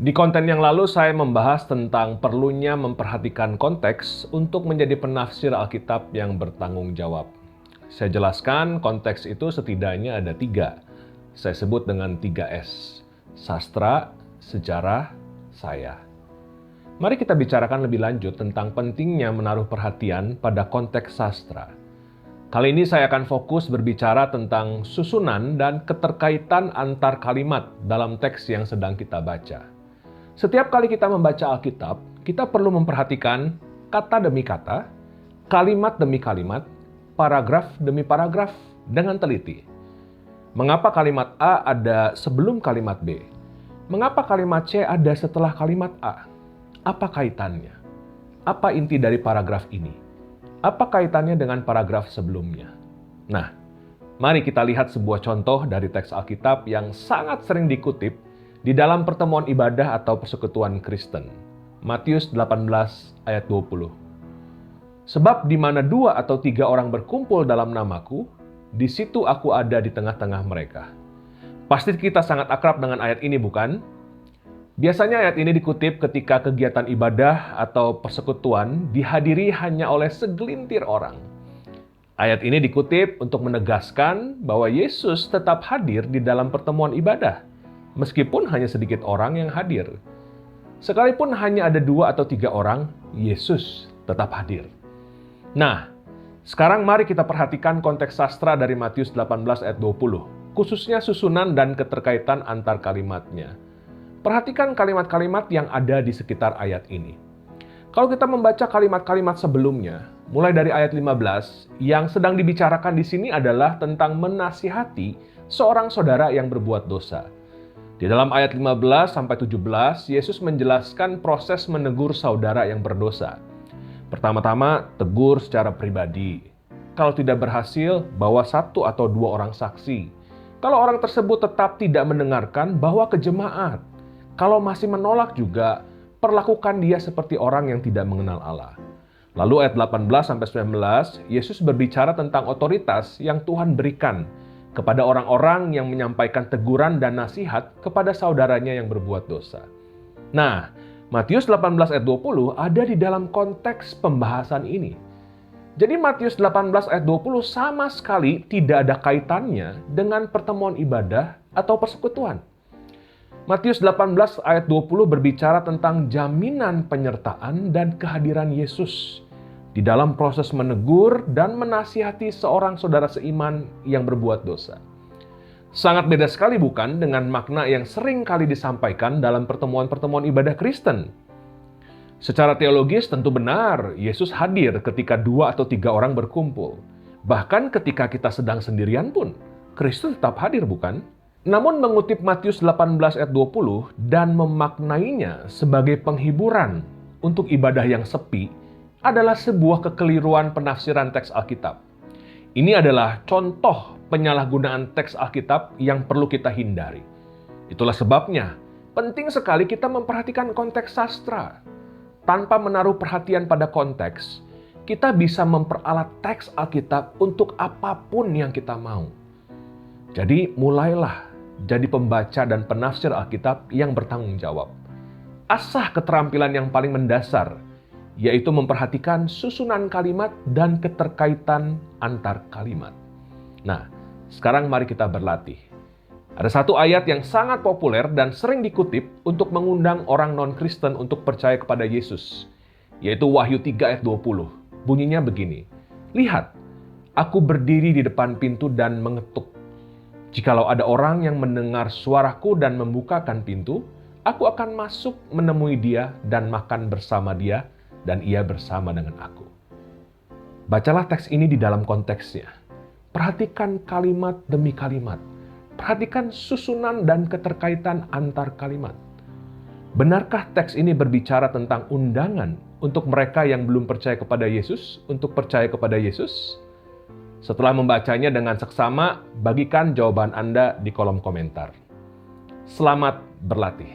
Di konten yang lalu saya membahas tentang perlunya memperhatikan konteks untuk menjadi penafsir Alkitab yang bertanggung jawab. Saya jelaskan konteks itu setidaknya ada 3. Saya sebut dengan 3S. Sastra, sejarah, saya. Mari kita bicarakan lebih lanjut tentang pentingnya menaruh perhatian pada konteks sastra. Kali ini saya akan fokus berbicara tentang susunan dan keterkaitan antar kalimat dalam teks yang sedang kita baca. Setiap kali kita membaca Alkitab, kita perlu memperhatikan kata demi kata, kalimat demi kalimat, paragraf demi paragraf dengan teliti. Mengapa kalimat A ada sebelum kalimat B? Mengapa kalimat C ada setelah kalimat A? Apa kaitannya? Apa inti dari paragraf ini? Apa kaitannya dengan paragraf sebelumnya? Nah, mari kita lihat sebuah contoh dari teks Alkitab yang sangat sering dikutip di dalam pertemuan ibadah atau persekutuan Kristen. Matius 18 ayat 20. Sebab di mana 2 atau 3 orang berkumpul dalam namaku, di situ aku ada di tengah-tengah mereka. Pasti kita sangat akrab dengan ayat ini, bukan? Biasanya ayat ini dikutip ketika kegiatan ibadah atau persekutuan dihadiri hanya oleh segelintir orang. Ayat ini dikutip untuk menegaskan bahwa Yesus tetap hadir di dalam pertemuan ibadah, meskipun hanya sedikit orang yang hadir. Sekalipun hanya ada 2 atau 3 orang, Yesus tetap hadir. Nah, sekarang mari kita perhatikan konteks sastra dari Matius 18 ayat 20, khususnya susunan dan keterkaitan antar kalimatnya. Perhatikan kalimat-kalimat yang ada di sekitar ayat ini. Kalau kita membaca kalimat-kalimat sebelumnya, mulai dari ayat 15, yang sedang dibicarakan di sini adalah tentang menasihati seorang saudara yang berbuat dosa. Di dalam ayat 15-17, Yesus menjelaskan proses menegur saudara yang berdosa. Pertama-tama, tegur secara pribadi. Kalau tidak berhasil, bawa 1 atau 2 orang saksi. Kalau orang tersebut tetap tidak mendengarkan, bawa ke jemaat. Kalau masih menolak juga, perlakukan dia seperti orang yang tidak mengenal Allah. Lalu ayat 18-19, Yesus berbicara tentang otoritas yang Tuhan berikan kepada orang-orang yang menyampaikan teguran dan nasihat kepada saudaranya yang berbuat dosa. Nah, Matius 18 ayat 20 ada di dalam konteks pembahasan ini. Jadi Matius 18 ayat 20 sama sekali tidak ada kaitannya dengan pertemuan ibadah atau persekutuan. Matius 18 ayat 20 berbicara tentang jaminan penyertaan dan kehadiran Yesus di dalam proses menegur dan menasihati seorang saudara seiman yang berbuat dosa. Sangat beda sekali bukan dengan makna yang sering kali disampaikan dalam pertemuan-pertemuan ibadah Kristen. Secara teologis tentu benar, Yesus hadir ketika 2 atau 3 orang berkumpul. Bahkan ketika kita sedang sendirian pun, Kristus tetap hadir bukan? Namun mengutip Matius 18 ayat 20 dan memaknainya sebagai penghiburan untuk ibadah yang sepi adalah sebuah kekeliruan penafsiran teks Alkitab. Ini adalah contoh penyalahgunaan teks Alkitab yang perlu kita hindari. Itulah sebabnya penting sekali kita memperhatikan konteks sastra. Tanpa menaruh perhatian pada konteks, kita bisa memperalat teks Alkitab untuk apapun yang kita mau. Jadi mulailah jadi pembaca dan penafsir Alkitab yang bertanggung jawab. Asah keterampilan yang paling mendasar, yaitu memperhatikan susunan kalimat dan keterkaitan antar kalimat. Nah, sekarang mari kita berlatih. Ada satu ayat yang sangat populer dan sering dikutip untuk mengundang orang non-Kristen untuk percaya kepada Yesus, yaitu Wahyu 3 ayat 20. Bunyinya begini, "Lihat, aku berdiri di depan pintu dan mengetuk. Jikalau ada orang yang mendengar suaraku dan membukakan pintu, aku akan masuk menemui dia dan makan bersama dia, dan ia bersama dengan aku." Bacalah teks ini di dalam konteksnya. Perhatikan kalimat demi kalimat. Perhatikan susunan dan keterkaitan antar kalimat. Benarkah teks ini berbicara tentang undangan untuk mereka yang belum percaya kepada Yesus untuk percaya kepada Yesus? Setelah membacanya dengan seksama, bagikan jawaban Anda di kolom komentar. Selamat berlatih.